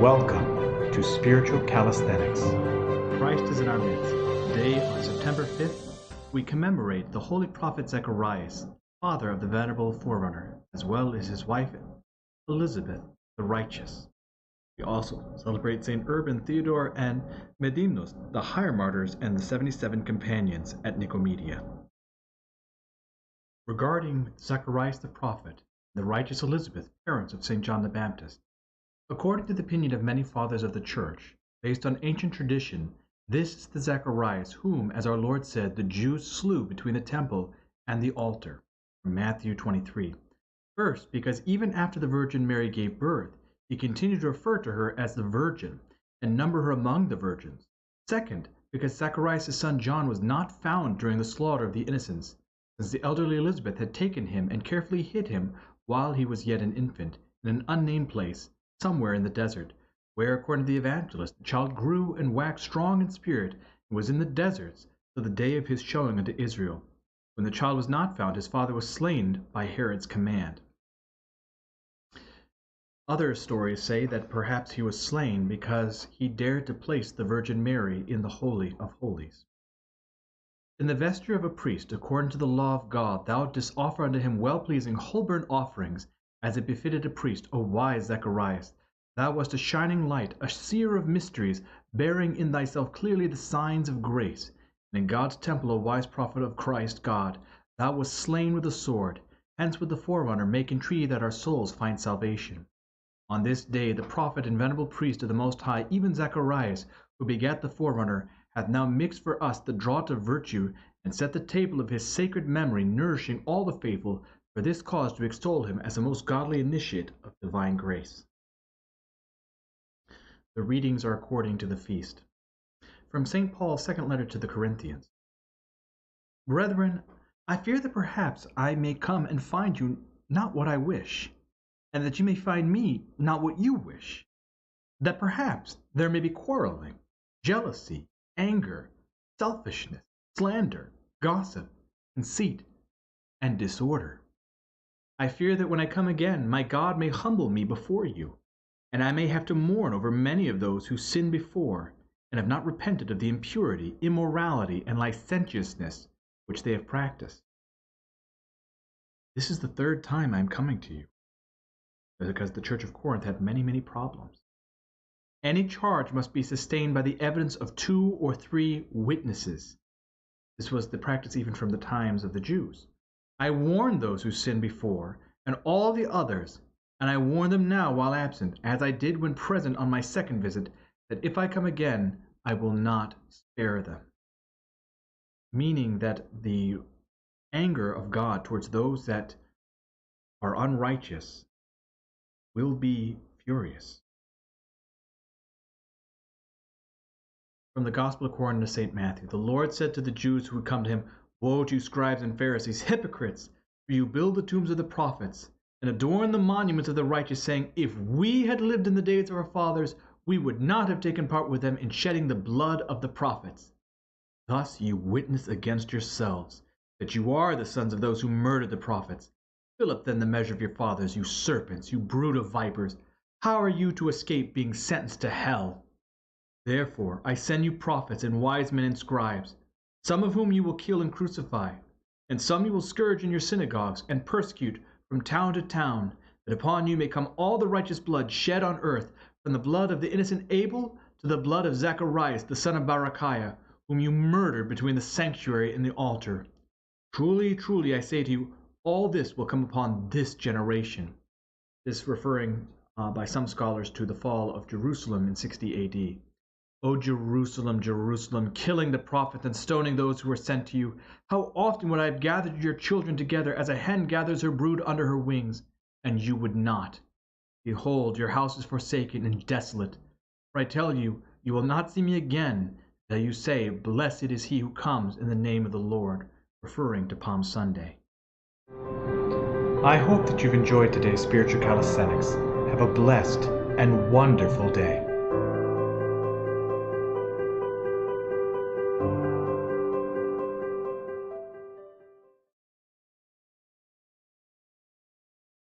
Welcome to Spiritual Calisthenics. Christ is in our midst. Today, on September 5th, we commemorate the Holy Prophet Zacharias, father of the Venerable Forerunner, as well as his wife Elizabeth the Righteous. We also celebrate St. Urban, Theodore, and Medimnos, the Hieromartyrs, and the 77 companions at Nicomedea. Regarding Zacharias the prophet, and the righteous Elizabeth, parents of St. John the Baptist, according to the opinion of many fathers of the Church, based on ancient tradition, this is the Zacharias whom, as our Lord said, the Jews slew between the temple and the altar, from Matthew 23. First, because even after the Virgin Mary gave birth, he continued to refer to her as the Virgin, and number her among the virgins. Second, because Zacharias' son John was not found during the slaughter of the innocents, since the elderly Elizabeth had taken him and carefully hid him while he was yet an infant, in an unnamed place, somewhere in the desert, where, according to the evangelist, the child grew and waxed strong in spirit, and was in the deserts till the day of his showing unto Israel. When the child was not found, his father was slain by Herod's command. Other stories say that perhaps he was slain because he dared to place the Virgin Mary in the Holy of Holies. In the vesture of a priest, according to the law of God, thou didst offer unto him well-pleasing whole burnt offerings, as it befitted a priest, O wise Zacharias. Thou wast a shining light, a seer of mysteries, bearing in thyself clearly the signs of grace. And in God's temple, O wise prophet of Christ God, thou wast slain with a sword. Hence would the Forerunner make entreaty that our souls find salvation. On this day the prophet and venerable priest of the Most High, even Zacharias, who begat the Forerunner, hath now mixed for us the draught of virtue, and set the table of his sacred memory, nourishing all the faithful, for this cause to extol him as the most godly initiate of divine grace. The readings are according to the feast. From St. Paul's second letter to the Corinthians. Brethren, I fear that perhaps I may come and find you not what I wish, and that you may find me not what you wish, that perhaps there may be quarreling, jealousy, anger, selfishness, slander, gossip, conceit, and disorder. I fear that when I come again, my God may humble me before you, and I may have to mourn over many of those who sinned before, and have not repented of the impurity, immorality, and licentiousness which they have practiced. This is the third time I am coming to you, because the Church of Corinth had many problems. Any charge must be sustained by the evidence of 2 or 3 witnesses. This was the practice even from the times of the Jews. I warned those who sinned before, and all the others, and I warn them now while absent, as I did when present on my second visit, that if I come again, I will not spare them. Meaning that the anger of God towards those that are unrighteous will be furious. From the Gospel according to St. Matthew, the Lord said to the Jews who had come to him, Woe to you, scribes and Pharisees, hypocrites! For you build the tombs of the prophets, and adorn the monuments of the righteous, saying, If we had lived in the days of our fathers, we would not have taken part with them in shedding the blood of the prophets. Thus you witness against yourselves that you are the sons of those who murdered the prophets. Fill up then the measure of your fathers, you serpents, you brood of vipers. How are you to escape being sentenced to hell? Therefore I send you prophets and wise men and scribes, some of whom you will kill and crucify, and some you will scourge in your synagogues and persecute from town to town, that upon you may come all the righteous blood shed on earth, from the blood of the innocent Abel to the blood of Zacharias the son of Barachiah, whom you murdered between the sanctuary and the altar. Truly, truly, I say to you, all this will come upon this generation. This referring by some scholars to the fall of Jerusalem in 60 AD. O Jerusalem, Jerusalem, killing the prophets and stoning those who were sent to you, how often would I have gathered your children together as a hen gathers her brood under her wings, and you would not. Behold, your house is forsaken and desolate. For I tell you, you will not see me again, till you say, Blessed is he who comes in the name of the Lord, referring to Palm Sunday. I hope that you've enjoyed today's Spiritual Calisthenics. Have a blessed and wonderful day.